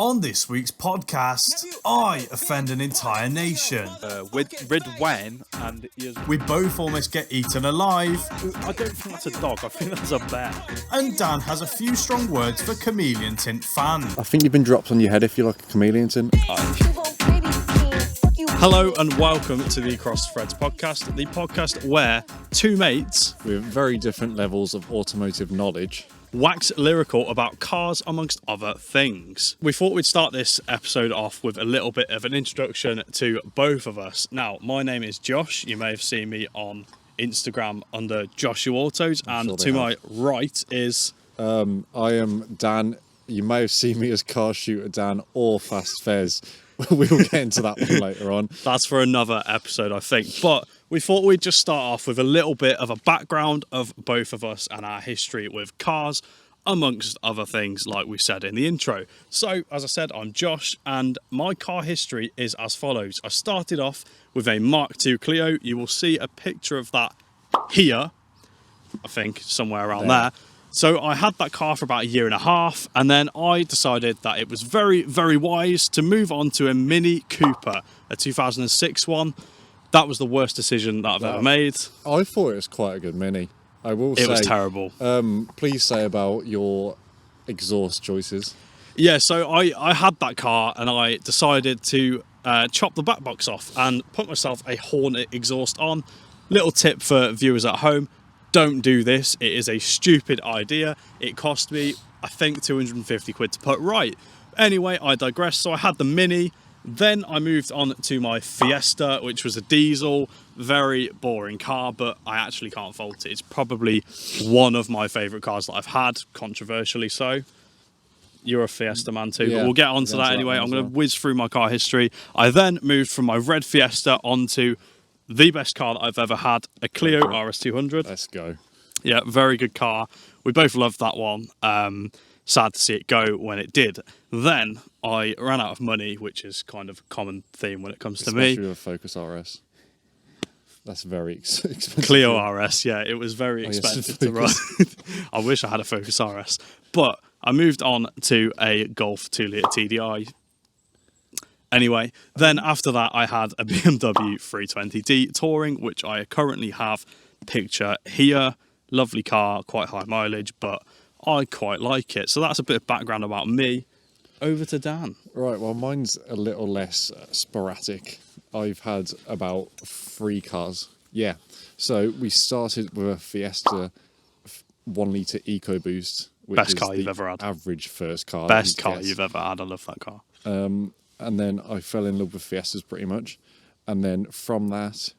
On this week's podcast, I offend an entire nation. With red wine and We both almost get eaten alive. I don't think that's a dog, I think that's a bear. And Dan has a few strong words for chameleon tint fans. I think you've been dropped on your head if you like a chameleon tint. Hello and welcome to the Cross Threads podcast, the podcast where two mates With very different levels of automotive knowledge. wax lyrical about cars amongst other things. We thought we'd start this episode off with a little bit of an introduction to both of us. Now, my name is Josh. You may have seen me on Instagram under Joshua Autos, and to my right is... I am Dan. You may have seen me as Car Shooter Dan or Fast Fez. We'll get into that one later on. That's for another episode, I think. But we thought we'd just start off with a little bit of a background of both of us and our history with cars, amongst other things, like we said in the intro. So, as I said, I'm Josh, and my car history is as follows. I started off with a Mark II Clio. You will see a picture of that here, I think, somewhere around there. So I had that car for about a year and a half, and then I decided that it was very, very wise to move on to a Mini Cooper, a 2006 one. That was the worst decision that I've ever made. I thought it was quite a good Mini. I will say. It was terrible. Please say about your exhaust choices. Yeah, so I had that car, and I decided to chop the back box off and put myself a Hornet exhaust on. Little tip for viewers at home. Don't do this. It is a stupid idea. It cost me, I think, 250 quid to put right. Anyway, I digress. So I had the Mini. Then I moved on to my Fiesta, which was a diesel. Very boring car, but I actually can't fault it. It's probably one of my favourite cars that I've had, controversially so. You're a Fiesta man too, but we'll get on to that anyway. I'm going to whiz through my car history. I then moved from my red Fiesta onto the best car that I've ever had, a Clio RS200. Let's go. Yeah, very good car. We both loved that one. Sad to see it go when it did. Then I ran out of money, which is kind of a common theme when it comes to me. Especially with a Focus RS. That's very expensive. Clio RS, yeah, it was very expensive to run. I wish I had a Focus RS. But I moved on to a Golf 2-litre TDI. Anyway, then after that, I had a BMW 320d Touring, which I currently have. Picture here. Lovely car, quite high mileage, but I quite like it. So that's a bit of background about me. Over to Dan. Right, well, mine's a little less sporadic. I've had about 3 cars. Yeah. So we started with a Fiesta 1 litre EcoBoost, which Best is car you've the ever had. average first car. Best car you've ever had. I love that car. And then I fell in love with Fiestas pretty much. And then from that...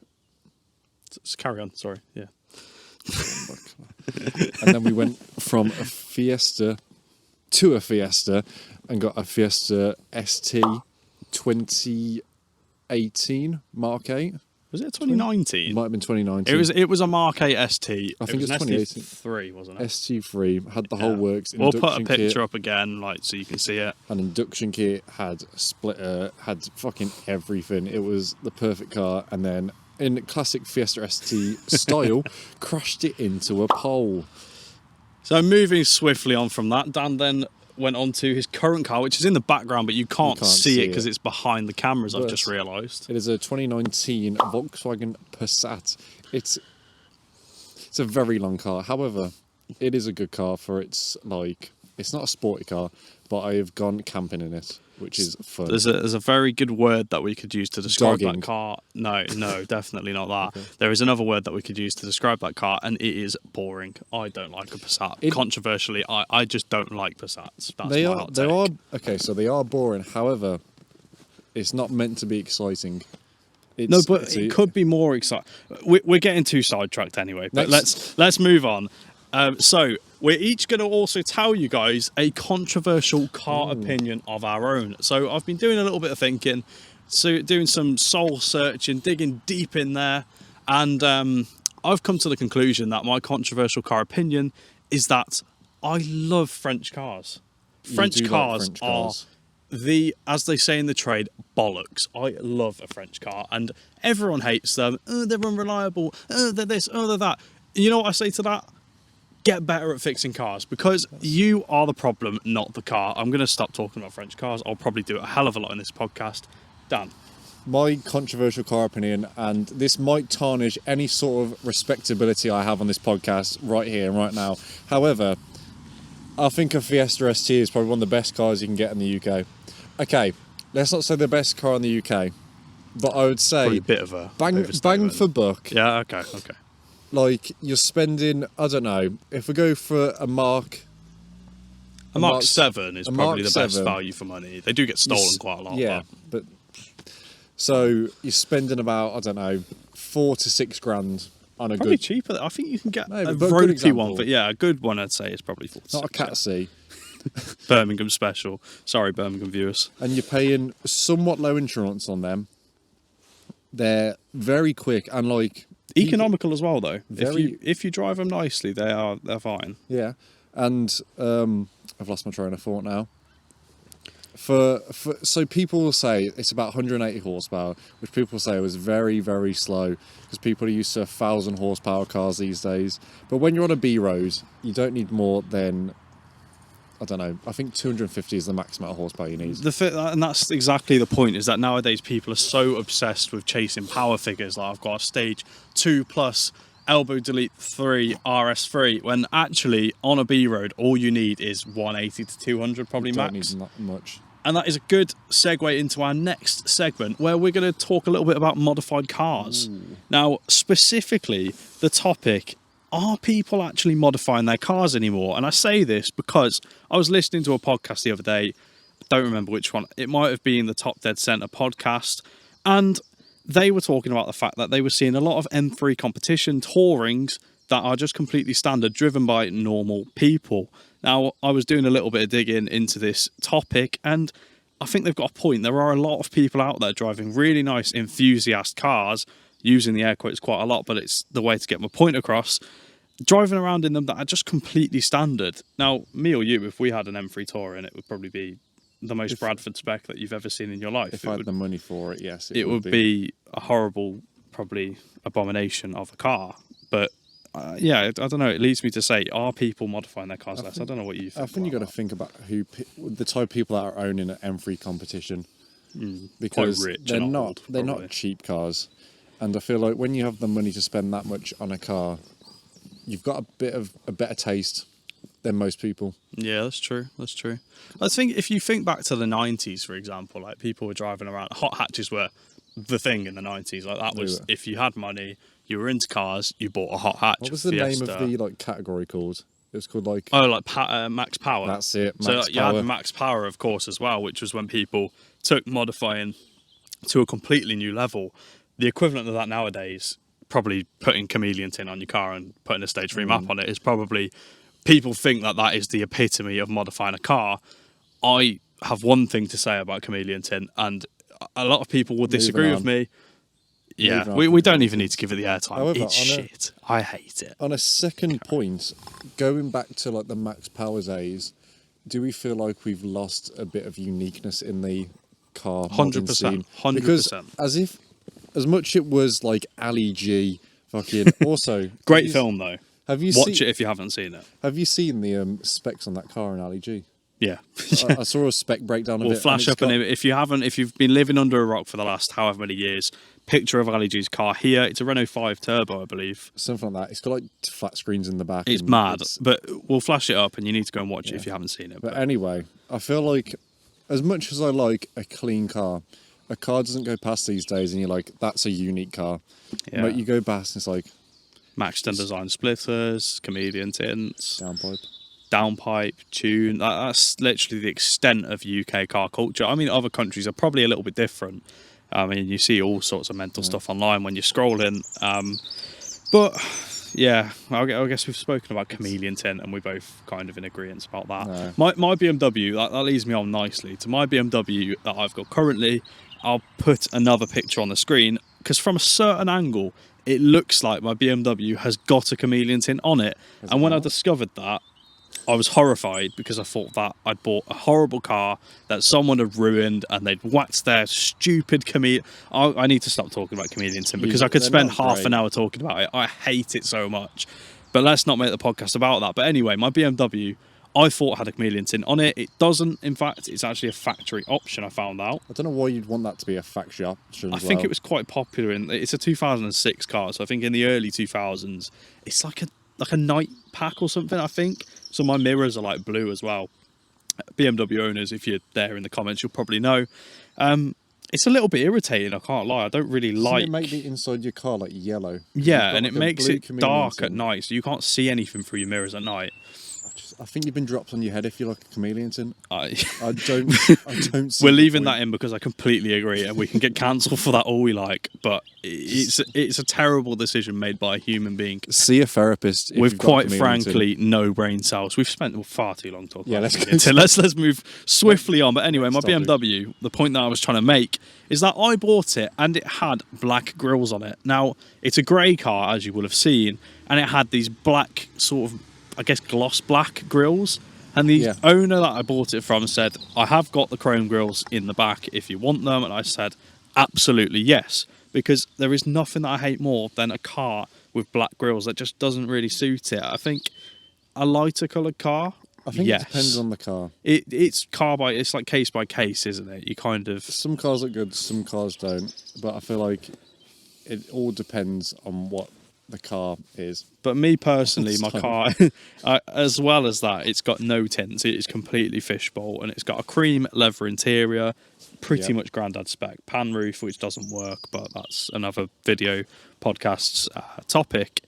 Just carry on, sorry. Yeah. And then we went from a Fiesta to a Fiesta and got a Fiesta ST 2018 Mark 8. Was it 2019? It might have been 2019. It was a Mark 8 ST. I think it was it's 2018. ST3, wasn't it? ST3 had the whole works. We'll put a induction picture kit, up again, like so you can see it. An induction kit, had splitter, had fucking everything. It was the perfect car. And then in classic Fiesta ST style, crashed it into a pole. So moving swiftly on from that, Dan then went on to his current car, which is in the background, but you can't see it because it's behind the cameras, I've just realised. It is a 2019 Volkswagen Passat. It's a very long car. However, it is a good car for its, like, it's not a sporty car, but I have gone camping in it, which is fun. There's a very good word that we could use to describe Dogging. that car. No, definitely not that. Okay. There is another word that we could use to describe that car, and it is boring. I don't like a Passat. Controversially, I just don't like Passats. That's they are okay. So they are boring. However, it's not meant to be exciting. It could be more exciting. We're getting too sidetracked anyway. But let's move on. So we're each going to also tell you guys a controversial car opinion of our own. So I've been doing a little bit of thinking, so doing some soul searching, digging deep in there, and I've come to the conclusion that my controversial car opinion is that I love French cars. French cars are as they say in the trade, bollocks. I love a French car, and everyone hates them. Oh, they're unreliable. Oh, they're this. Oh, they're that. You know what I say to that? get better at fixing cars, because you are the problem, not the car. I'm going to stop talking about French cars. I'll probably do it a hell of a lot in this podcast. Dan. My controversial car opinion, and this might tarnish any sort of respectability I have on this podcast right here and right now. However, I think a Fiesta ST is probably one of the best cars you can get in the UK. Okay, let's not say the best car in the UK, but I would say Probably a bit of a bang for buck. Yeah, okay. Like, you're spending, I don't know, if we go for a Mark... A Mark 7 is probably the best 7. value for money. They do get stolen quite a lot. Yeah, but... So, you're spending about, I don't know, 4 to 6 grand on a probably good... cheaper. I think you can get a but ropey good one, but yeah, a good one I'd say is probably 4 to Not a 6, Cat C. Birmingham special. Sorry, Birmingham viewers. And you're paying somewhat low insurance on them. They're very quick and, like... Economical as well, though. Very- If you drive them nicely, they're fine. Yeah, and I've lost my train of thought now. So people will say it's about 180 horsepower, which people say was very, very slow because people are used to 1,000 horsepower cars these days. But when you're on a B road, you don't need more than, I don't know, I think 250 is the max amount of horsepower you need. And that's exactly the point, is that nowadays people are so obsessed with chasing power figures. Like, I've got a stage 2 plus elbow delete 3 RS3, when actually on a B road all you need is 180 to 200 probably Don't max. need not much. And that is a good segue into our next segment, where we're going to talk a little bit about modified cars. Ooh. Now, specifically, the topic, are people actually modifying their cars anymore? And I say this because I was listening to a podcast the other day. I don't remember which one. It might have been the Top Dead Centre podcast. And they were talking about the fact that they were seeing a lot of M3 competition tourings that are just completely standard, driven by normal people. Now, I was doing a little bit of digging into this topic, and I think they've got a point. There are a lot of people out there driving really nice enthusiast cars, using the air quotes quite a lot, but it's the way to get my point across, driving around in them that are just completely standard. Now, me or you, if we had an M3 Touring, it would probably be the most Bradford spec that you've ever seen in your life. If I had the money for it, yes. It would be a horrible, probably, abomination of a car. But yeah, I don't know. It leads me to say, are people modifying their cars less? I don't know what you think. I think you've got to think about the type of people that are owning an M3 competition, because Quite rich they're and not old, they're probably. not cheap cars, and I feel like when you have the money to spend that much on a car, you've got a bit of a better taste than most people. Yeah, that's true. That's true. I think if you think back to the 90s, for example, like people were driving around, hot hatches were the thing in the 90s. Like that was, if you had money, you were into cars, you bought a hot hatch. What was the name of the like category called? It was called like... Oh, like Max Power. That's it, So Max you Power. had Max Power, of course, as well, which was when people took modifying to a completely new level. The equivalent of that nowadays, probably putting chameleon tint on your car and putting a stage 3 map on it, is probably... People think that that is the epitome of modifying a car. I have one thing to say about chameleon tint, and a lot of people will disagree with me. Yeah, we don't even need to give it the airtime. However, It's shit. I hate it. On a second point, going back to like the Max Power days, do we feel like we've lost a bit of uniqueness in the car modding 100%, scene? 100%. Because as much it was like Ali G, fucking also Great film though. Have you Watch it if you haven't seen it. Have you seen the specs on that car in Ali G? Yeah. I saw a spec breakdown of We'll it. flash up, and if you haven't, if you've been living under a rock for the last however many years, picture of Ali G's car here. It's a Renault 5 Turbo, I believe. Something like that. It's got like flat screens in the back. It's mad, but we'll flash it up, and you need to go and watch it if you haven't seen it. But anyway, I feel like as much as I like a clean car, a car doesn't go past these days, and you're like, that's a unique car. Yeah. But you go past, and it's like Maxton design splitters, chameleon tints, downpipe, tune. That's literally the extent of UK car culture. I mean, other countries are probably a little bit different. I mean, you see all sorts of mental stuff online when you're scrolling. But yeah, I guess we've spoken about chameleon tint, and we're both kind of in agreement about that. No. My BMW, that leads me on nicely to my BMW that I've got currently. I'll put another picture on the screen, because from a certain angle, it looks like my BMW has got a chameleon tint on it. And when I discovered that, I was horrified, because I thought that I'd bought a horrible car that someone had ruined, and they'd waxed their stupid chameleon. I need to stop talking about chameleon tint, because I could spend half an hour talking about it. I hate it so much. But let's not make the podcast about that. But anyway, my BMW, I thought had a chameleon tint on it. It doesn't. In fact, it's actually a factory option, I found out. I don't know why you'd want that to be a factory option. I think it was quite popular. It's a 2006 car, so I think in the early 2000s, it's like a night pack or something, I think. So my mirrors are like blue as well. BMW owners, if you're there in the comments, you'll probably know. It's a little bit irritating, I can't lie. I don't really like... Doesn't it make the inside your car like yellow? Yeah, and it makes it dark at night, so you can't see anything through your mirrors at night. I think you've been dropped on your head if you like a chameleon tint. I don't see We're leaving that in because I completely agree, and we can get cancelled for that all we like, but it's a terrible decision made by a human being. See a therapist with quite frankly no brain cells. We've spent far too long talking about it. Let's move swiftly on. But anyway, my BMW, the point that I was trying to make is that I bought it and it had black grills on it. Now, it's a grey car, as you will have seen, and it had these black sort of, I guess, gloss black grills. And the owner that I bought it from said, I have got the chrome grills in the back if you want them. And I said, absolutely yes. Because there is nothing that I hate more than a car with black grills. That just doesn't really suit it. I think a lighter coloured car, I think it depends on the car. It's like case by case, isn't it? You kind of... Some cars look good, some cars don't. But I feel like it all depends on what the car is. But me personally, my car, as well as that, it's got no tints. It is completely fishbowl, and it's got a cream leather interior, pretty much grandad spec. Pan roof, which doesn't work, but that's another video podcast's topic.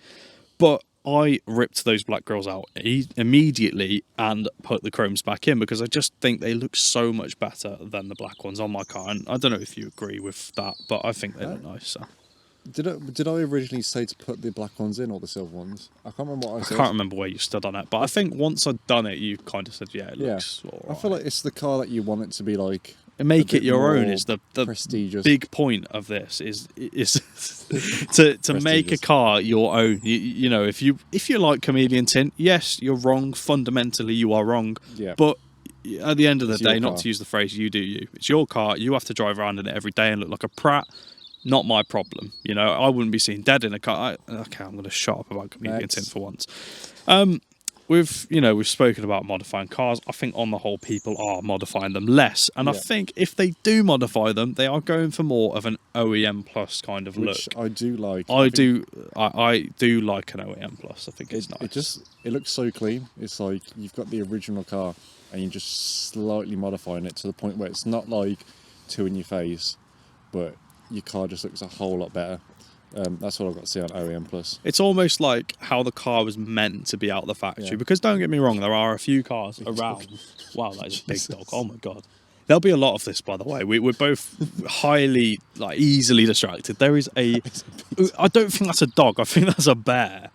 But I ripped those black grills out immediately and put the chromes back in because I just think they look so much better than the black ones on my car. And I don't know if you agree with that, but I think they look nice. So. Did I originally say to put the black ones in or the silver ones? I can't remember what I said. I can't remember where you stood on it, but I think once I'd done it, you kind of said, yeah, it looks all right. I feel like it's the car that you want it to be like. Make it your own is the prestigious. Big point of this is to make a car your own. You know, if you like chameleon tint, yes, you're wrong. Fundamentally, you are wrong. Yeah. But at the end of the day, not to use the phrase "you do you," it's your car. You have to drive around in it every day and look like a prat. Not my problem. You know, I wouldn't be seen dead in a car. Okay, I'm going to shut up about chameleon tint for once. We've spoken about modifying cars. I think on the whole, people are modifying them less. And I think if they do modify them, they are going for more of an OEM plus kind of look. I do like. I do like an OEM plus. I think it's nice. It looks so clean. It's like you've got the original car and you're just slightly modifying it to the point where it's not like two in your face, but your car just looks a whole lot better. That's what I've got to see on OEM Plus. It's almost like how the car was meant to be out of the factory. Because don't get me wrong, there are a few cars around. Wow, that is a big dog. Oh my god. There'll be a lot of this, by the way. We're both highly, easily distracted. There is I don't think that's a dog. I think that's a bear.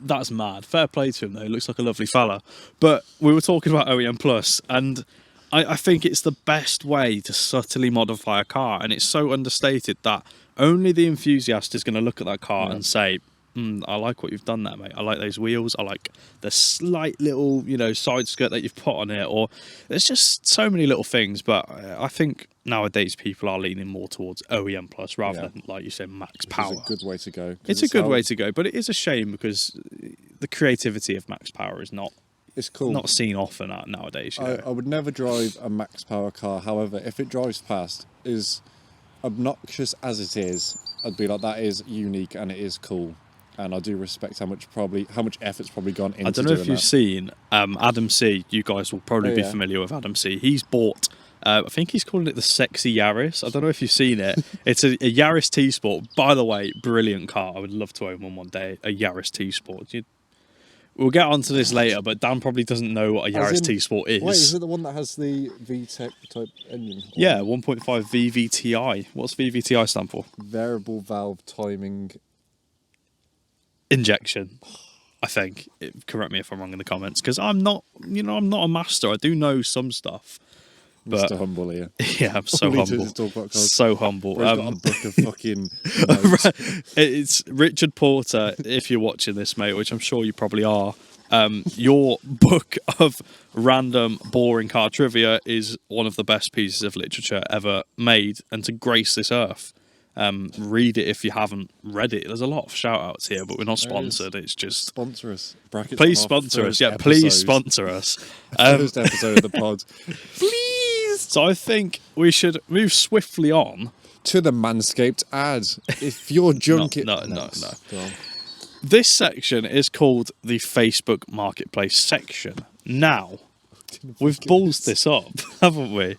That's mad. Fair play to him, though. He looks like a lovely fella. But we were talking about OEM Plus, and I think it's the best way to subtly modify a car, and it's so understated that only the enthusiast is going to look at that car and say, I like what you've done there, mate. I like those wheels. I like the slight little, side skirt that you've put on it. Or there's just so many little things. But I think nowadays people are leaning more towards OEM Plus rather than, like you said, max power. It's a good way to go. It's a good way to go, but it is a shame because the creativity of max power is not. It's cool. Not seen often nowadays. I would never drive a max power car. However, if it drives past, as obnoxious as it is, I'd be like, that is unique and it is cool. And I do respect how much effort's probably gone into. I don't know if you've seen Adam C. You guys will probably be familiar with Adam C. He's bought. I think he's calling it the Sexy Yaris. I don't know if you've seen it. It's a Yaris T-Sport. By the way, brilliant car. I would love to own one day. A Yaris T-Sport. We'll get onto this later, but Dan probably doesn't know what a Yaris T-Sport is. Wait, is it the one that has the VTEC type engine? Yeah, 1.5 VVTi. What's VVTi stand for? Variable valve timing injection. I think. Correct me if I'm wrong in the comments, because I'm not a master. I do know some stuff. But, Mr. Humble here. Yeah, I'm so humble. So humble. Got a book of fucking notes. It's Richard Porter, if you're watching this, mate, which I'm sure you probably are. Your book of random, boring car trivia is one of the best pieces of literature ever made, and to grace this earth. Read it if you haven't read it. There's a lot of shout outs here, but we're not sponsored. It's just Sponsor us. Brackets please on our sponsor us. first Yeah, please episode. sponsor us. First episode of the pod. Please. So I think we should move swiftly on. To the Manscaped ad. If you're junk No. Go on. This section is called the Facebook Marketplace section. Now, we've ballsed this up, haven't we?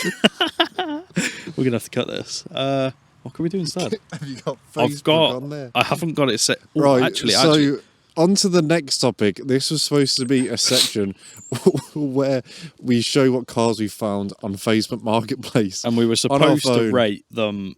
We're going to have to cut this. What can we do instead? Have you got Facebook on there? I haven't got it set. Ooh, Right, actually, on to the next topic. This was supposed to be a section where we show what cars we found on Facebook Marketplace. and we were on our supposed to phone. rate them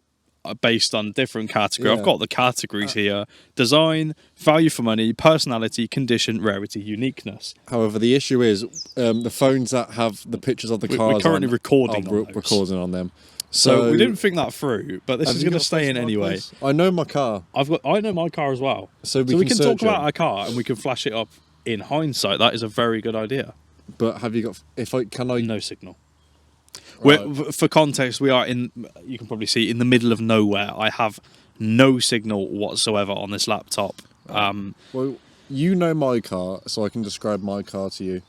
based on different categories. Yeah. I've got the categories here: design, value for money, personality, condition, rarity, uniqueness. However, the issue is the phones that have the pictures of the We're cars currently on recording are on those. recording on them. So we didn't think that through, but this Have is you going to got stay in Facebook anyway. Marketplace? I know my car. I know my car as well, So we can can talk search about it. our car and we can flash it up in hindsight. That is a very good idea. But have you got? Can I? No signal. Right. For context, we are in. You can probably see in the middle of nowhere. I have no signal whatsoever on this laptop. Well, you know my car, so I can describe my car to you.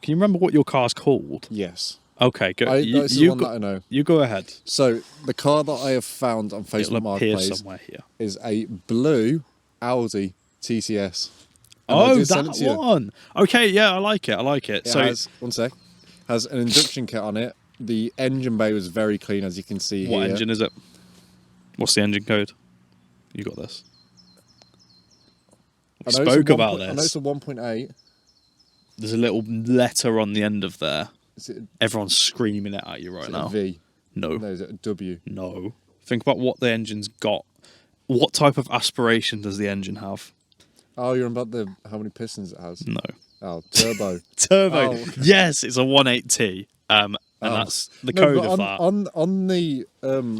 Can you remember what your car's called? Yes. Okay, go. That's the one that I know. You go ahead. So the car that I have found on It'll Facebook appear Marketplace somewhere here. is a blue Audi TTS. And I Oh, did send it to that you. one. Okay, yeah, I like it. It So has, one sec, has an induction kit on it. The engine bay was very clean, as you can see what here. engine is it? What's the engine code? You got this. We I know it's a spoke 1. about I know it's this. a 1.8. There's a little letter on the end of there. Is it, Everyone's screaming it at you right is it now. a V? No. No, is it a W? No. Think about what the engine's got. What type of aspiration does the engine have? Oh, you're on about how many pistons it has? No. Oh, turbo. Turbo. Oh, okay. Yes, it's a 1.8T. And that's the No, code but of that. on the on the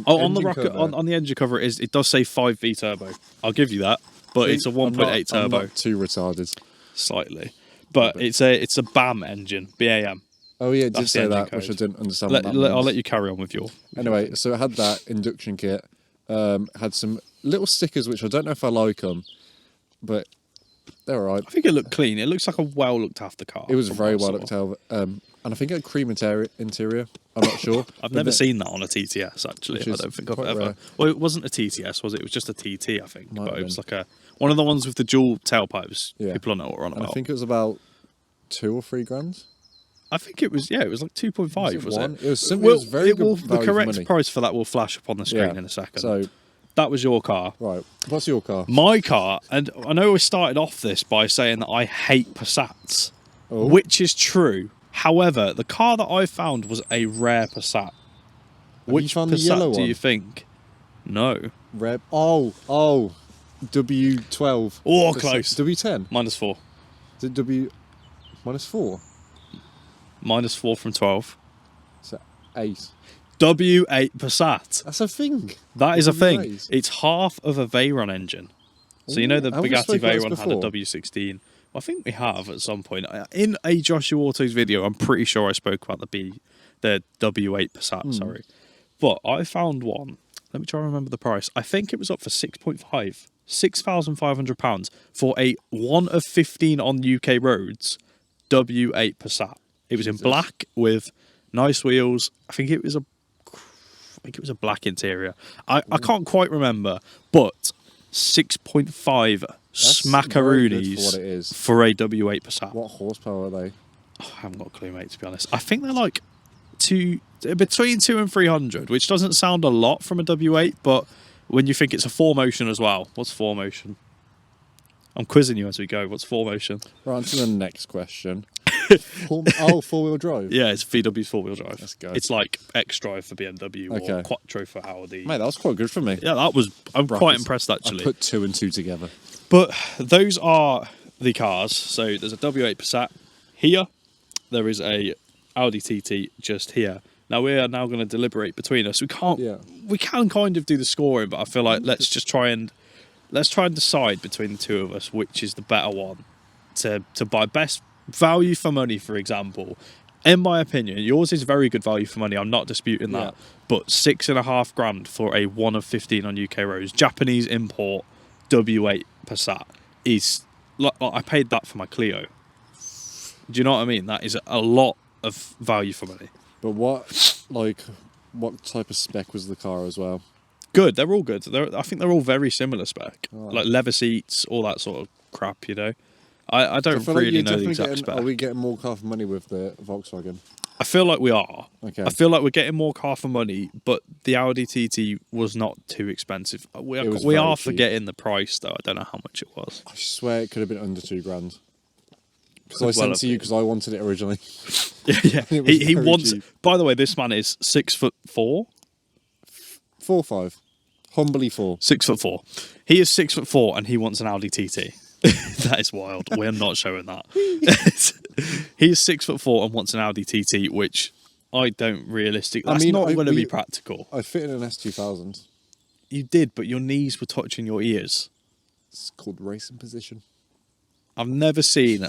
engine rocket, cover, on the engine cover, it does say 5V turbo. I'll give you that. But it's a 1.8 turbo. I'm not too retarded. Slightly. But it's a BAM engine. BAM. Oh yeah, it did That's the say engine that, which I code. didn't understand. What that I'll means. let you carry on with your. Anyway, so it had that induction kit. Had some little stickers, which I don't know if I like them, but they're alright. I think it looked clean. It looks like a well looked after car. It was from very what I well saw. looked out. And I think it had cream interior. I'm not sure. I've But never the- seen that on a TTS actually. Which I is don't think I've quite ever. rare. Well, it wasn't a TTS, was it? It was just a TT, I think. Might but have it was been. like one of the ones with the dual tailpipes. Yeah. People don't know what we're on And about. I think it was about 2 or 3 grand. I think it was. Yeah, it was like 2.5. Was one? it? It was simple. It was very good the value for correct money. price for that will flash up on the screen in a second. So that was your car. right, what's your car? My car, and I know we started off this by saying that I hate Passats, Oh. which is true. However, the car that I found was a rare Passat. you Which found the Passat yellow do one? you think? No. Red. Oh, W12. Oh, close. W10. -4. Is it W -4? -4 from 12. So 8. W8 Passat. That's a thing. That is a thing. W8s. It's half of a Veyron engine. So you know the Have we Bugatti spoken about this Veyron had a before? W16. Well, I think we have at some point. In a Joshua Autos video, I'm pretty sure I spoke about the W8 Passat, sorry. But I found one. Let me try and remember the price. I think it was up for 6.5. £6,500 for a 1 of 15 on UK roads W8 Passat. It was in black with nice wheels. I think it was a black interior. I can't quite remember, but 6.5 very good smackaroonies for what it is. for a W8 Passat. What horsepower are they? I haven't got a clue, mate, to be honest. I think they're like between 2 and 300, which doesn't sound a lot from a W8, but when you think it's a 4Motion as well. What's 4Motion? I'm quizzing you as we go. What's 4Motion? Right, on to the next question. Four-wheel drive. Yeah, it's VW's 4-wheel drive. Let's go. It's like X-Drive for BMW or Okay. Quattro for Audi. Mate, that was quite good for me. Yeah, I'm quite Brackets. impressed actually. I put 2 and 2 together. But those are the cars. So there's a W8 Passat here. There is a Audi TT just here. Now we are now going to deliberate between us. We can't. Yeah. We can kind of do the scoring, but I feel like let's try and decide between the two of us which is the better one to buy. Best value for money, for example. In my opinion, yours is very good value for money. I'm not disputing that. Yeah. But $6,500 for a 1 of 15 on UK roads, Japanese import W8 Passat is like I paid that for my Clio. Do you know what I mean? That is a lot of value for money. But what type of spec was the car as well? Good. They're all good. I think they're all very similar spec, Oh. like leather seats, all that sort of crap. You know, I don't feel like really you're know the definitely exact getting, spec. Are we getting more car for money with the Volkswagen? I feel like we are. Okay. I feel like we're getting more car for money, but the Audi TT was not too expensive. We It was are very cheap. forgetting the price though. I don't know how much it was. I swear it could have been under $2,000. Because Could I well sent have to you been. because I wanted it originally. Yeah. It was He very wants. cheap. By the way, this man is 6'4". 4.5. Humbly 4. 6'4". He is 6'4", and he wants an Audi TT. That is wild. We're not showing that. He is 6'4" and wants an Audi TT, which I don't realistically. That's not going to be practical. I fit in an S2000. You did, but your knees were touching your ears. It's called racing position. I've never seen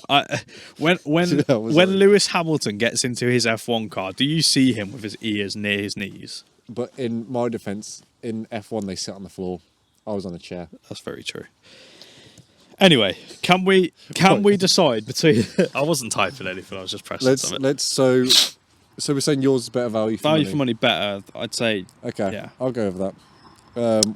when That was when like- Lewis Hamilton gets into his F1 car. Do you see him with his ears near his knees? But in my defence, in F1 they sit on the floor. I was on a chair. That's very true. Anyway, can we decide between? I wasn't typing anything. I was just pressing something. So we're saying yours is better value for Value money. for money better. I'd say. Okay. Yeah. I'll go over that.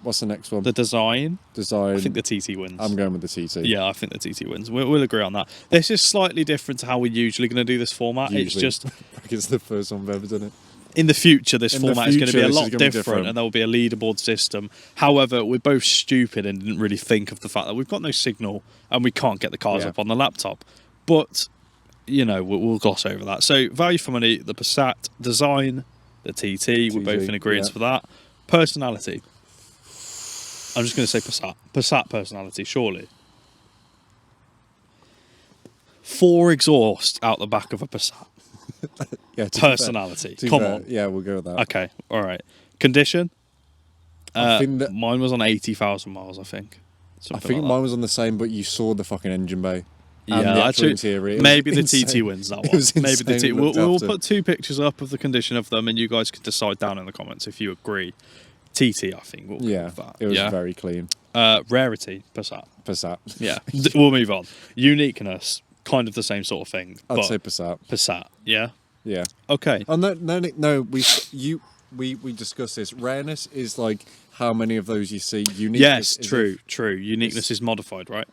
What's the next one? The design. Design. I think the TT wins. I'm going with the TT. Yeah, I think the TT wins. We'll agree on that. This is slightly different to how we're usually going to do this format. Usually. It's just It's the first one we've ever done it. in the future, this In the format is going to be a future, this lot is gonna be different, different. and there will be a leaderboard system. However, we're both stupid and didn't really think of the fact that we've got no signal and we can't get the cars Yeah. up on the laptop. But, you know, we'll gloss over that. So, value for money, the Passat. Design, the TT. We're both in agreement yeah. for that. Personality. I'm just going to say Passat. Passat personality, surely. 4 exhaust out the back of a Passat. Yeah. to be fair- Personality. to be Come fair, on. Yeah, we'll go with that. Okay, all right. Condition? I think that- Mine was on 80,000 miles, I think. I Something think like mine was on the same, but you saw the fucking engine bay. that. And Yeah, the actual actually, interior. It was maybe the insane. TT wins that It one. was Maybe the insane TT. We'll looked after. put 2 pictures up of the condition of them, and you guys can decide down in the comments if you agree. TT, I think. We'll go Yeah, with that. it was yeah? very clean. Rarity, Passat. Passat. Yeah, we'll move on. Uniqueness, kind of the same sort of thing. I'd but say Passat. Passat, yeah? Yeah. Okay. Oh no. We discussed this. Rareness is like how many of those you see. Uniqueness. Yes, is true. Uniqueness is modified, right?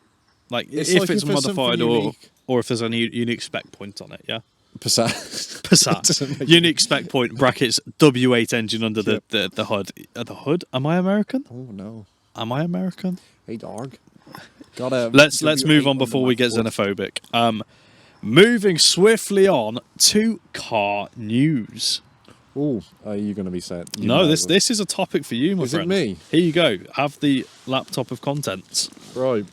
Like It's if like it's if there's modified something or unique. if there's any unique spec point on it, yeah. Passat. Doesn't Passat. make Unique spec point brackets W8 engine under Yep. the hood. The hood? Am I American? Oh no. Am I American? Hey dog. Gotta. Let's move W8 on before under we my get foot. xenophobic. Moving swiftly on to car news. Oh, are you going to be set? You No, might this as this is a topic for you, my Is it friend. me? Here you go. Have the laptop of contents. well. Right.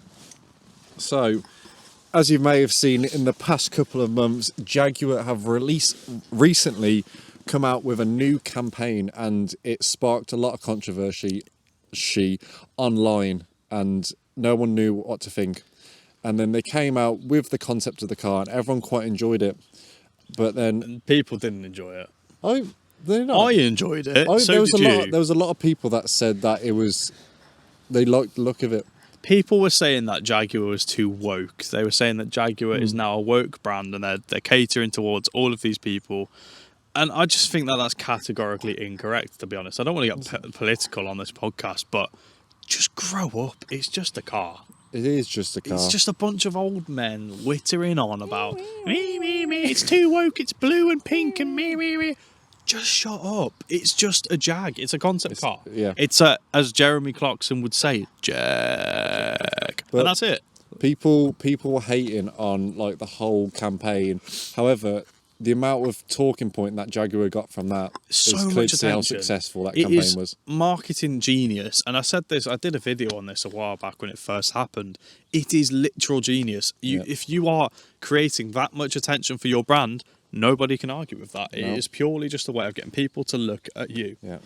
So, as you may have seen in the past couple of months, Jaguar have recently come out with a new campaign, and it sparked a lot of controversy online, and no one knew what to think. And then they came out with the concept of the car, and everyone quite enjoyed it. But then People didn't enjoy it. they're not. I enjoyed it. So there was did a you. lot. There was a lot of people that said that they liked the look of it. People were saying that Jaguar was too woke. They were saying that Jaguar is now a woke brand, and they're catering towards all of these people. And I just think that that's categorically incorrect, to be honest. I don't want to get political on this podcast, but just grow up. It's just a car. It is just a car. It's just a bunch of old men whittering on about me. It's too woke. It's blue and pink and me. Just shut up. It's just a Jag. It's a concept car. yeah. It's a, as Jeremy Clarkson would say, Jag. But- And that's it. People were hating on like the whole campaign. However, the amount of talking point that Jaguar got from that So is clear much to see how attention. successful that It campaign is was. marketing genius. And I said this, I did a video on this a while back when it first happened. It is literal genius. Yeah. If you are creating that much attention for your brand, nobody can argue with that. It No. is purely just a way of getting people to look at you. Yeah.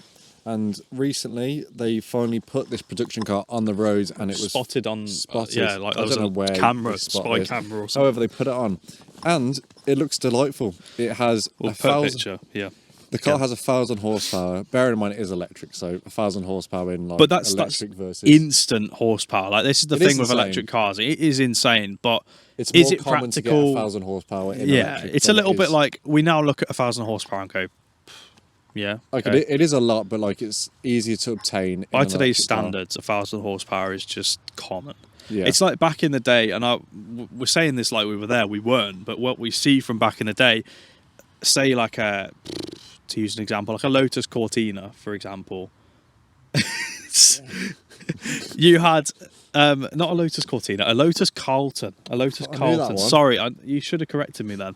And recently, they finally put this production car on the roads, and it was Spotted on, spotted. yeah, like I there was don't know a where camera, they spot spy this. camera or something. However, they put it on, And it looks delightful. It has We'll a put a 1,000. picture. Yeah. The car Yeah. has 1,000 horsepower. Bearing in mind it is electric, so 1,000 horsepower in like But that's electric versus. instant horsepower. Like this is the It is thing with insane. electric cars. It is insane, but It's is more it common to get practical? 1,000 horsepower in Yeah, electric. it's a than little it bit is- like we now look at 1,000 horsepower and go, yeah. Like okay. it is a lot, but like it's easier to obtain. By in an today's electric car. standards, 1,000 horsepower is just common. Yeah. It's like back in the day, and we're saying this like we were there, we weren't, but what we see from back in the day, say like to use an example, like a Lotus Cortina, for example. You had not a Lotus Cortina, a Lotus Carlton. A Lotus I knew that Carlton. one. Sorry, you should have corrected me then.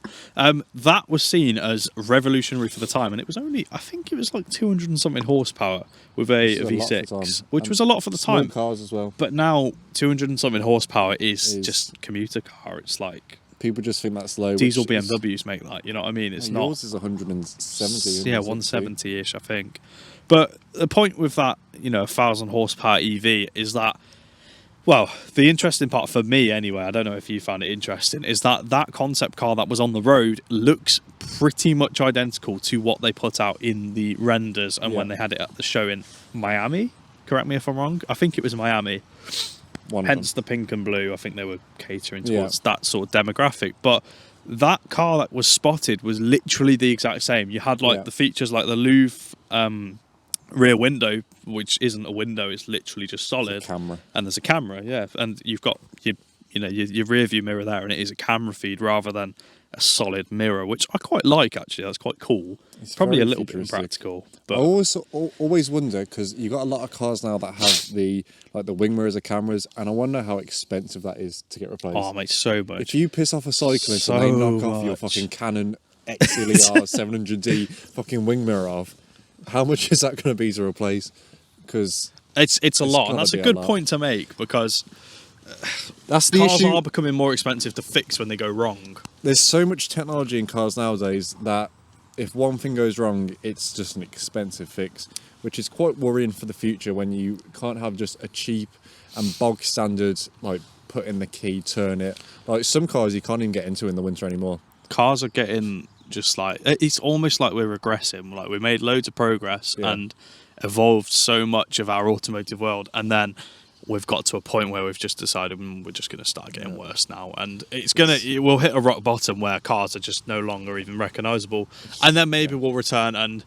That was seen as revolutionary for the time, and it was only, I think it was like 200 and something horsepower with a Which is a lot for the V6, time. which And was a lot for the Small time. cars as well. But now 200 and something horsepower is just commuter car. It's like People just think that's low. diesel which is- BMWs make that. You know what I mean? It's Well, not. Yours is 170. Yeah, 170-ish, I think. But the point with that, 1,000 horsepower EV is that, well, the interesting part for me anyway, I don't know if you found it interesting, is that concept car that was on the road looks pretty much identical to what they put out in the renders and when Yeah. they had it at the show in Miami. Correct me if I'm wrong. I think it was Miami. One of Hence the pink and blue. I think they were catering towards that sort of demographic. But that car that was spotted was literally the exact same. You had like Yeah. the features like the Louvre rear window, which isn't a window, it's literally just solid. camera. And there's a camera, yeah. And you've got your rear view mirror there, and it is a camera feed rather than a solid mirror, which I quite like actually. That's quite cool. It's Probably a very little bit futuristic. impractical, I but always wonder because you got a lot of cars now that have the wing mirrors or cameras, and I wonder how expensive that is to get replaced. oh mate, so much. If you piss off a cyclist and they So knock off your much. fucking Canon XLR 700D fucking wing mirror off, how much is that going to be to replace? Because It's a It's lot, gotta and that's a be a good lot. point to make because that's the cars issue. are becoming more expensive to fix when they go wrong. There's so much technology in cars nowadays that if one thing goes wrong, it's just an expensive fix, which is quite worrying for the future when you can't have just a cheap and bog standard, like put in the key, turn it. Like some cars you can't even get into in the winter anymore. Cars are getting just like, it's almost like we're regressing. Like we made loads of progress Yeah. and evolved so much of our automotive world, and then we've got to a point where we've just decided we're just going to start getting worse now, and it will hit a rock bottom where cars are just no longer even recognizable, and then maybe we'll return, and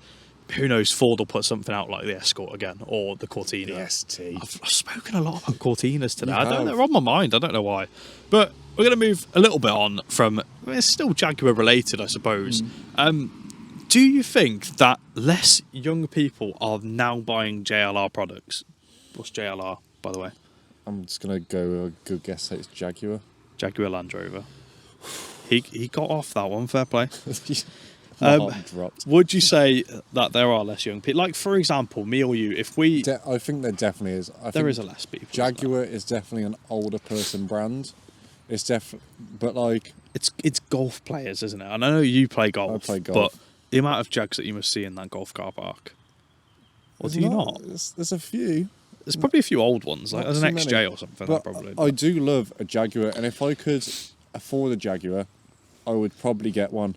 who knows, Ford will put something out like the Escort again or the Cortina. ST. I've spoken a lot about Cortinas today. You I don't know, have. they're on my mind. I don't know why. But we're going to move a little bit on from, it's still Jaguar related, I suppose. Do you think that less young people are now buying JLR products? What's JLR, by the way? I'm just gonna go a good guess that it's Jaguar. Jaguar Land Rover. He got off that one, fair play. My heart dropped. Would you say that there are less young people? Like, for example, me or you, if we... I think there definitely is. there is a less people. isn't there? Jaguar is definitely an older person brand. It's definitely, but like It's golf players, isn't it? And I know you play golf. I play golf. But the amount of Jags that you must see in that golf car park. Or do you not? There's a few. There's probably a few old ones, like Not there's an too XJ many. or something. But Probably. I do love a Jaguar, and if I could afford a Jaguar, I would probably get one.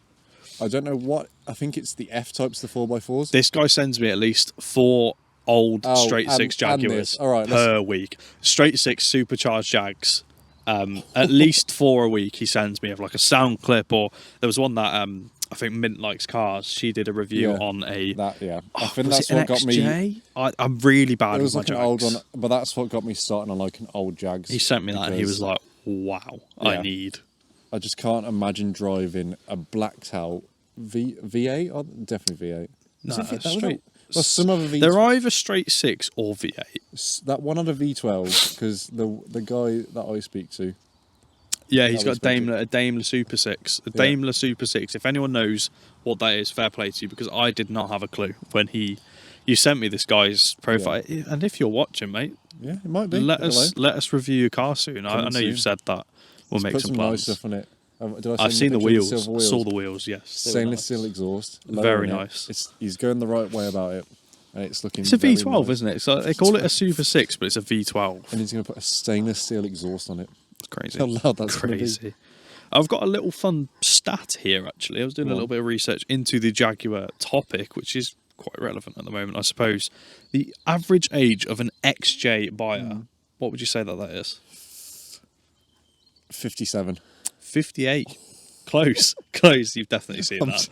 I don't know what. I think it's the F types, the 4x4s. This guy sends me at least 4 old Oh, straight and- six and Jaguars this. All right, per week. Straight six supercharged Jags. At least 4 a week he sends me of like a sound clip, or there was one that I think Mint Likes Cars. She did a review Yeah, on a. That I Oh, think was that's it an what got me. XJ? I'm really bad It with was my like an Jags. old one, but that's what got me starting on like an old Jags. He sent me that and he was because like, "Wow, I Yeah. need." I just can't imagine driving a blacked out V8. Or definitely V8. No, Was it V- that was straight. Well, some other V12. They're either straight six or V8. That one had a V12 because the guy that I speak to. Yeah, he's That got was a Daimler Super 6. A Yeah. Daimler Super 6. If anyone knows what that is, fair play to you, because I did not have a clue when you sent me this guy's profile. And if you're watching, mate, Yeah, it might be. let Hello. us review your car soon. I Coming know you've soon. said that. We'll make Put some some nice plans. stuff on it. Did I I've send seen you the a picture of wheels. silver Saw the wheels. Yes, they were Stainless nice. steel exhaust. lower Very in it. nice. He's going the right way about it, and it's looking. It's a very V12, nice. isn't it? So they call it a Super 6, but it's a V12. And he's going to put a stainless steel exhaust on it. It's crazy. How loud that's gonna be. crazy. I've got a little fun stat here, actually. I was doing a little bit of research into the Jaguar topic, which is quite relevant at the moment, I suppose. The average age of an XJ buyer, what would you say that is? 57. 58. Close. Close. You've definitely seen that.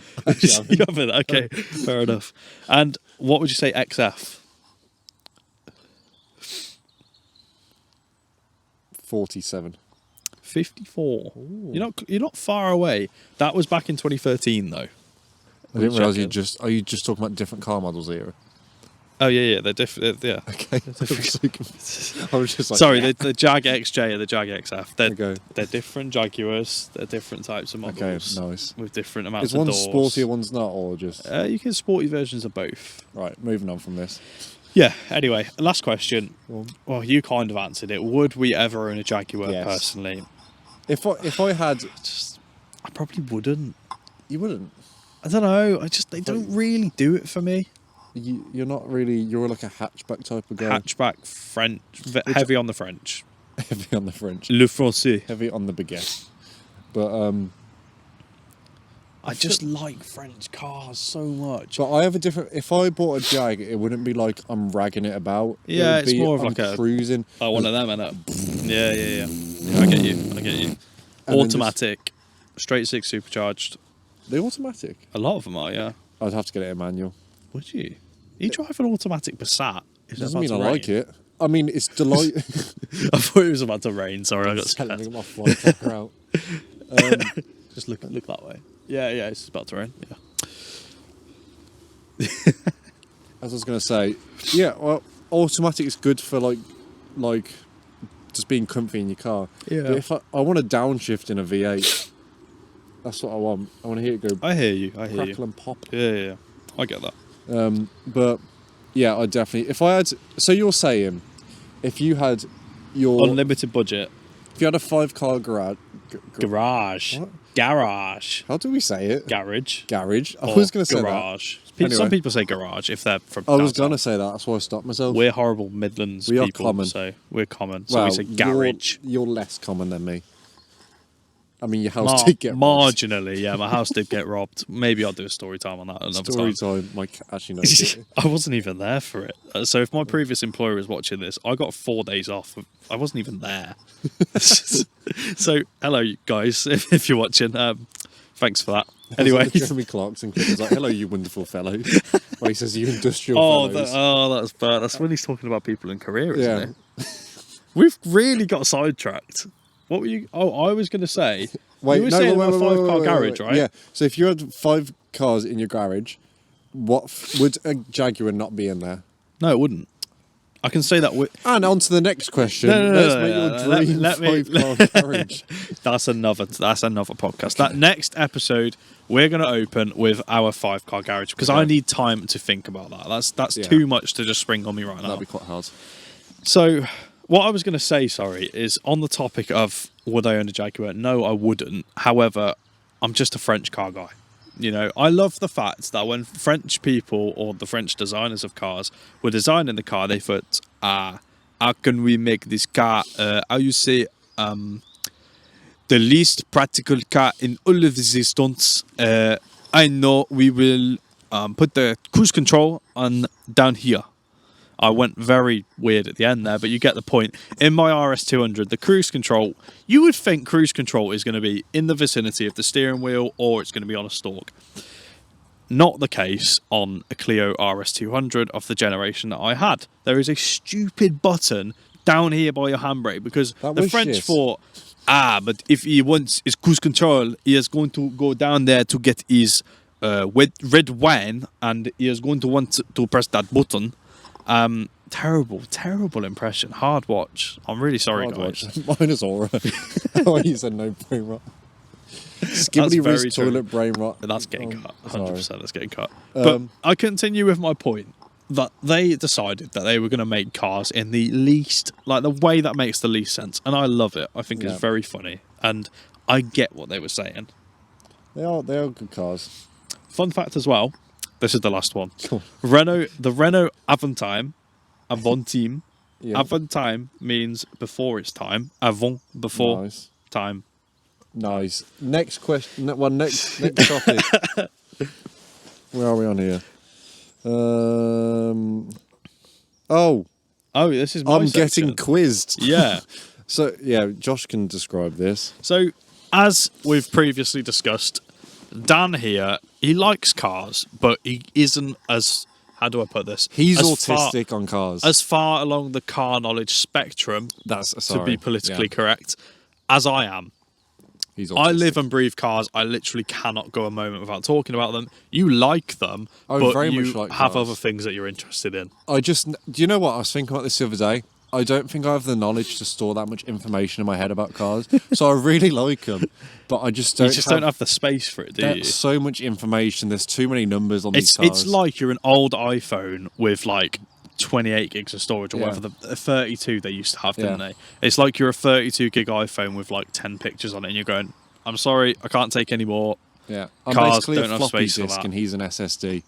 You haven't? Okay, fair enough. And what would you say XF? 47. 54. You're not far away. That was back in 2013, though. I didn't realise are you just talking about different car models here? Oh yeah, they're different. Yeah. Okay. I was just like, sorry, the Jag XJ and the Jag XF. They're different Jaguars. They're different types of models. Okay, nice. With different amounts Is of one doors. sportier, one's not, or just? You can sporty versions of both. Right, moving on from this. Yeah. Anyway, last question. Well, you kind of answered it. Would we ever own a Jaguar personally? If I had, I probably wouldn't. You wouldn't. I don't know. They don't really do it for me. You're not really. You're like a hatchback type of guy. Hatchback, French, heavy on the French. Heavy on the French. Le Français. Heavy on the baguette. But I just like French cars so much. But I have a different. If I bought a Jag, it wouldn't be like I'm ragging it about. Yeah, it's more of I'm like a cruising. Oh, one of them, innit? Yeah. I get you. And automatic, straight six supercharged. The automatic. A lot of them are, yeah. I'd have to get it in manual. Would you? You drive an automatic Passat? Doesn't mean I like it. I mean, it's delight. I thought it was about to rain. Sorry, I got scared. My fly tracker out. Just look that way. Yeah, it's about to rain. Yeah. As I was going to say, yeah, well, automatic is good for like just being comfy in your car. Yeah. But if I want a downshift in a V8, that's what I want. I want to hear it go. I hear you. Crackle and pop. Yeah. I get that. But yeah, I definitely. If I had, so you're saying, if you had your unlimited budget, if you had a 5-car garage. Garage. What? Garage. How do we say it? Garage. I was going to say garage. that. Some people say garage if they're from. I was going to say that. That's why I stopped myself. We're horrible Midlands we people. Are common. So we're common. So we say garage. You're less common than me. I mean, your house did get robbed. Marginally, yeah. My house did get robbed. Maybe I'll do a story time on that another time. Actually, no. I wasn't even there for it. So if my previous employer is watching this, I got 4 days off. I wasn't even there. So hello, guys, if you're watching. Thanks for that. Anyway, Jeremy Clarkson clip is like, "Hello, you wonderful fellow." Well, he says, "You industrial fellows." That's bad. That's when he's talking about people in career, isn't Yeah. it? We've really got sidetracked. What were you? Oh, I was going to say. Wait, you were saying about a 5-car garage, right? Yeah. So if you had 5 cars in your garage, what would a Jaguar not be in there? No, it wouldn't. I can say that. And on to the next question. Let's make your dream 5-car garage. That's another podcast. That next episode, we're going to open with our 5-car garage because I need time to think about that. That's too much to just spring on me right now. That'd be quite hard. So, what I was going to say, is on the topic of would I own a Jaguar? No, I wouldn't. However, I'm just a French car guy. You know, I love the fact that when French people or the French designers of cars were designing the car, they thought, how can we make this car, how you say, the least practical car in all of existence? I know we will put the cruise control on down here. I went very weird at the end there, but you get the point. In my RS200, the cruise control, you would think cruise control is going to be in the vicinity of the steering wheel or it's going to be on a stalk. Not the case on a Clio RS200 of the generation that I had. There is a stupid button down here by your handbrake because the French thought, but if he wants his cruise control, he is going to go down there to get his red wine and he is going to want to press that button. Terrible impression. Hard watch. I'm really sorry, guys. Mine is aura. Oh, you said no brain rot. Skibbity wrist toilet brain rot. That's getting cut. 100%. That's getting cut. But I continue with my point that they decided that they were going to make cars in the least, like the way that makes the least sense, and I love it. I think it's very funny, and I get what they were saying. They are good cars. Fun fact as well. This is the last one. Cool. The Renault Avantime. Yeah. Avantime means before its time. Avant, before time. Nice. Next question. Next topic. Where are we on here? Oh, this is my I'm section. getting quizzed. Yeah. So, yeah, Josh can describe this. So, as we've previously discussed, Dan here, he likes cars, but he isn't as, how do I put this? He's as autistic on cars. As far along the car knowledge spectrum, to be politically correct, as I am. He's autistic. I live and breathe cars. I literally cannot go a moment without talking about them. You like them, but very you much like have cars. other things that you're interested in. Do you know what? I was thinking about this the other day. I don't think I have the knowledge to store that much information in my head about cars. So I really like them, but I just don't. You just don't have the space for it, do you? There's so much information. There's too many numbers on these cars. It's like you're an old iPhone with like 28 gigs of storage or whatever. The 32 they used to have, didn't they? It's like you're a 32 gig iPhone with like 10 pictures on it, and you're going, "I'm sorry, I can't take any more." Yeah, I'm Cars basically don't a have floppy space for disk, that. and he's an SSD.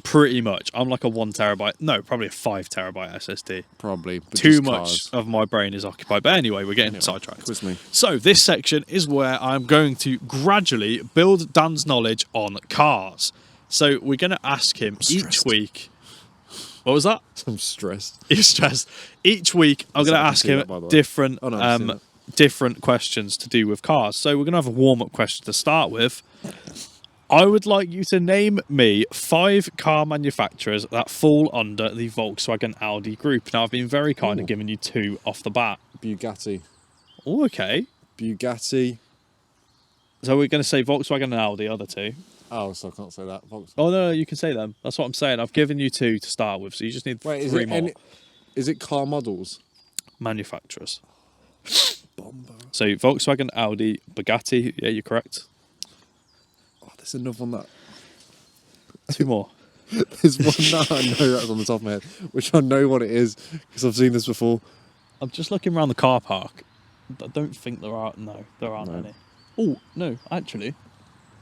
Pretty much. I'm like a 1 terabyte. No, probably a 5 terabyte SSD. Probably. But Too just much cars. of my brain is occupied. But anyway, we're getting sidetracked. Quiz me. So this section is where I'm going to gradually build Dan's knowledge on cars. So we're going to ask him each week. What was that? I'm stressed. You're stressed. Each week, I'm going to ask him different different questions to do with cars. So we're going to have a warm-up question to start with. I would like you to name me 5 car manufacturers that fall under the Volkswagen Audi group. Now, I've been very kind of giving you 2 off the bat. Bugatti. Oh, okay. Bugatti. So we're going to say Volkswagen and Audi, other 2. Oh, so I can't say that. Volkswagen. Oh, no, you can say them. That's what I'm saying. I've given you 2 to start with, so you just need 3 more. Is it car models? Manufacturers. Bomber. So Volkswagen, Audi, Bugatti. Yeah, you're correct. Oh, there's another one that... 2 more. There's one that I know that's on the top of my head, which I know what it is, because I've seen this before. I'm just looking around the car park. I don't think there are... No, there aren't any. Oh, no, actually.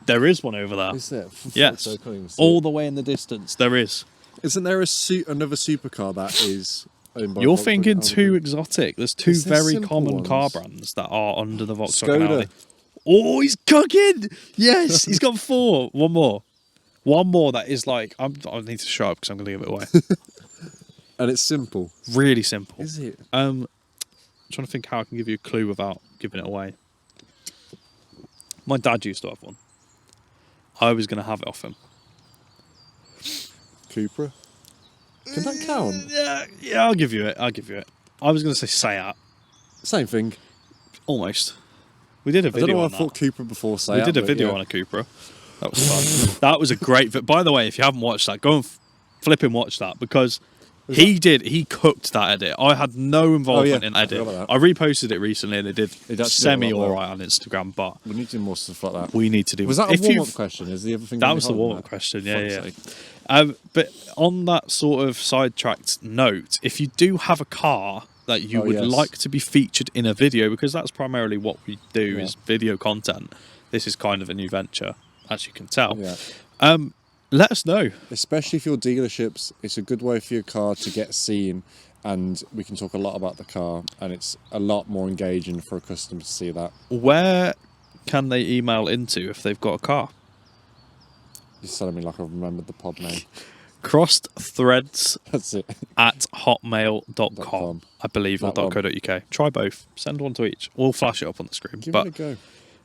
There is one over there. Is there? Yes. All the way in the distance, there is. Isn't there another supercar that is owned by You're Volkswagen thinking Audi? too exotic. There's 2 Is there very simple common car ones? brands that are under the Volkswagen Skoda. Audi. Oh, he's cooking! Yes, he's got 4. One more. One more that is like... I need to shut up because I'm going to give it away. And it's simple. Really simple. Is it? I'm trying to think how I can give you a clue without giving it away. My dad used to have one. I was going to have it off him. Cupra? Can that count? Yeah, I'll give you it. I was going to say Seat. Same thing. Almost. We did a I video don't know why on I thought that. Cupra before Seat. We did a video yeah. on a Cupra. That was fun. That was a great video. By the way, if you haven't watched that, go and flip and watch that, because he cooked that edit. I had no involvement in edit. I reposted it recently and it did semi alright on Instagram, but we need to do more stuff like that. we need to do. Was that a warm-up question? Is the other thing? That was the warm-up question. Yeah. But on that sort of sidetracked note, if you do have a car that you would like to be featured in a video, because that's primarily what we do is video content. This is kind of a new venture, as you can tell. Yeah. Let us know. Especially for your dealerships, it's a good way for your car to get seen, and we can talk a lot about the car, and it's a lot more engaging for a customer to see that. Where can they email into if they've got a car? You're telling me like I remembered the pod name. Crossedthreads That's it. at hotmail.com, I believe, or .co.uk. Try both. Send one to each. We'll flash it up on the screen. Give but it a go.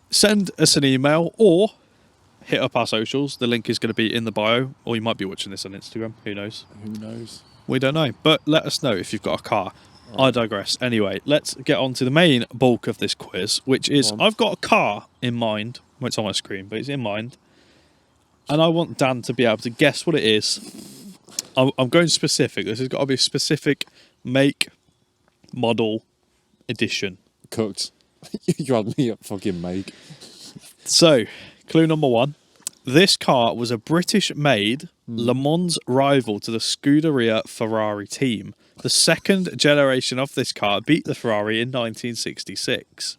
Send us an email or hit up our socials. The link is going to be in the bio, or you might be watching this on Instagram. Who knows? Who knows? We don't know. But let us know if you've got a car. Right. I digress. Anyway, let's get on to the main bulk of this quiz, which is I've got a car in mind. Well, it's on my screen, but it's in mind. And I want Dan to be able to guess what it is. I'm going specific. This has got to be a specific make, model, edition. Cooked. You had me at fucking make. So, clue number 1. This car was a British-made Le Mans rival to the Scuderia Ferrari team. The second generation of this car beat the Ferrari in 1966.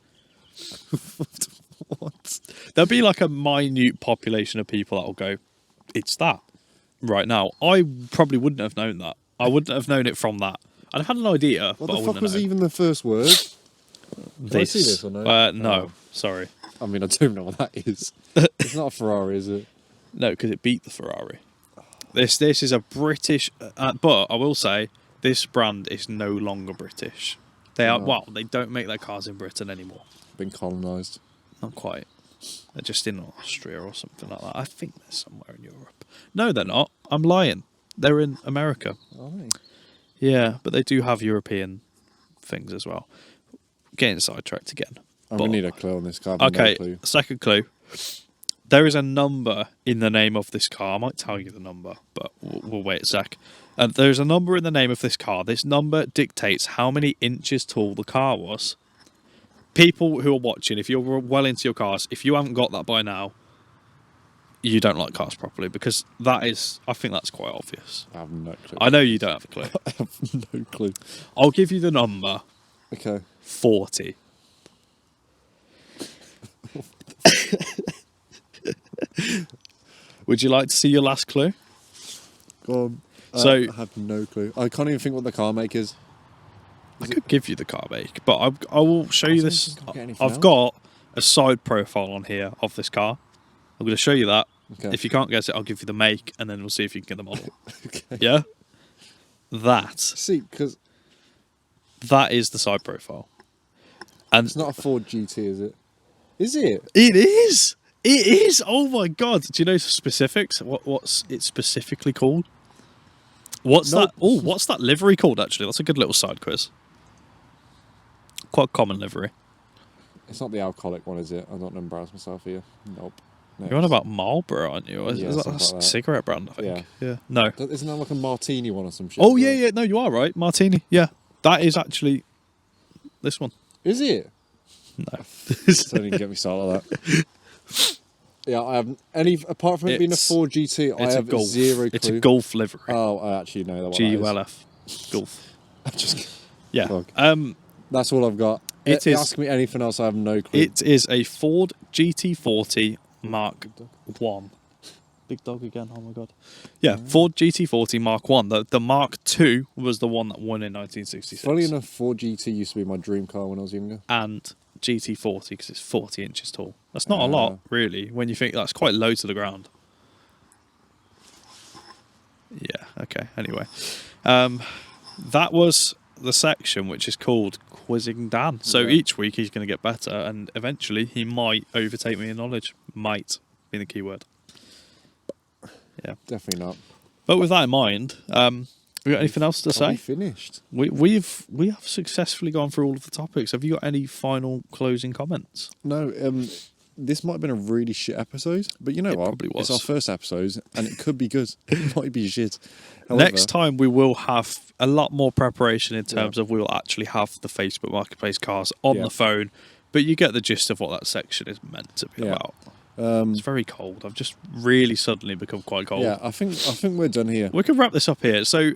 What? There'll be like a minute population of people that will go, it's that right now. I probably wouldn't have known that. I wouldn't have known it from that. I'd had an idea, What but I the wouldn't fuck was have known. even the first word? Did I see this or no? No, sorry. I mean, I don't know what that is. It's not a Ferrari, is it? No, because it beat the Ferrari. This is a British, but I will say this brand is no longer British. They are they don't make their cars in Britain anymore. Been colonised. Not quite. They're just in Austria or something like that. I think they're somewhere in Europe. No, they're not. I'm lying. They're in America. Are they? Yeah, but they do have European things as well. Getting sidetracked again. We need a clue on this car. No Okay, clue. second clue. There is a number in the name of this car. I might tell you the number, but we'll wait a sec. There's a number in the name of this car. This number dictates how many inches tall the car was. People who are watching, if you're well into your cars, if you haven't got that by now, you don't like cars properly, because that is, I think that's quite obvious. I have no clue. I know you don't have a clue. I have no clue. I'll give you the number. Okay. 40. Would you like to see your last clue? Go on. So I have no clue. I can't even think what the car make is. I could give you the car make, but I will show you this. think I'll get anything I've else. got a side profile on here of this car. I'm going to show you that. Okay. If you can't guess it, I'll give you the make, and then we'll see if you can get the model. Okay. Yeah? That See, because is the side profile. And it's not a Ford GT, is it? Is it? it is! It is! Oh my god! Do you know specifics? What's it specifically called? What's Nope. that? Oh, what's that livery called, actually? That's a good little side quiz. Quite a common livery. It's not the alcoholic one, is it? I don't embarrass myself here. Nope. No. You're on about Marlboro, aren't you? Is Yeah, that something a like that. cigarette brand, I think? Yeah. No. Isn't that like a martini one or some shit? Oh, yeah. No, you are right. Martini. Yeah. That is actually this one. Is it? No. Don't even get me started like that. Yeah, I have apart from it being a Ford GT, I It's a have Golf. zero clue. It's a Golf livery. Oh, I actually know that one. G-U-L-F. Golf. Just Yeah. Look. That's all I've got. It is. Ask me anything else, I have no clue. It is a Ford GT40 Mark 1. Big dog again, oh my god. Yeah, Ford GT40 Mark 1. The Mark 2 was the one that won in 1966. Funny enough, Ford GT used to be my dream car when I was younger. And GT40 because it's 40 inches tall. That's not a lot, really, when you think that's quite low to the ground. Yeah, okay, anyway. That was the section which is called Quizzing Dan. So each week he's going to get better, and eventually he might overtake me in knowledge. Might be the key word. Yeah. Definitely not. But with that in mind, we got anything else to Are we say? finished? We have successfully gone through all of the topics. Have you got any final closing comments? No, this might have been a really shit episode, but you know what? probably was. It's our first episode, and it could be good. It might be shit. However, Next time we will have a lot more preparation in terms of we will actually have the Facebook Marketplace cars on the phone, but you get the gist of what that section is meant to be about. It's very cold. I've just really suddenly become quite cold. Yeah, I think we're done here. We can wrap this up here. So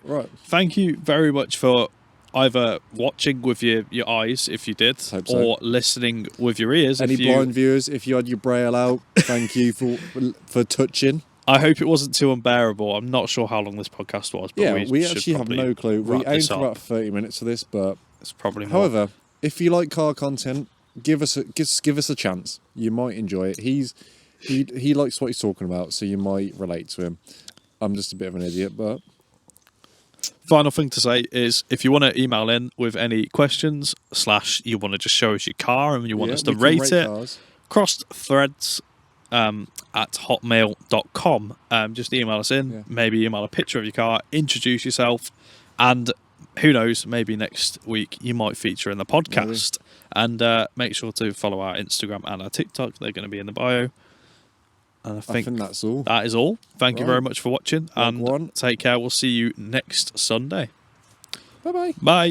thank you very much for either watching with your eyes, if you did, or listening with your ears. Any blind viewers, if you had your braille out, thank you for touching. I hope it wasn't too unbearable. I'm not sure how long this podcast was, but we actually have no clue. We aimed for about 30 minutes of this, but it's probably more. However, if you like car content, give us a chance. You might enjoy it. He likes what he's talking about, so you might relate to him. I'm just a bit of an idiot, but final thing to say is if you want to email in with any questions / you want to just show us your car and you want us to rate it, cars. crossed threads at hotmail.com. Just email us in, maybe email a picture of your car, introduce yourself, and who knows, maybe next week you might feature in the podcast. Maybe. And make sure to follow our Instagram and our TikTok. They're going to be in the bio. And I think that's all. That is all. Thank you very much for watching, and take care. We'll see you next Sunday. Bye-bye. Bye.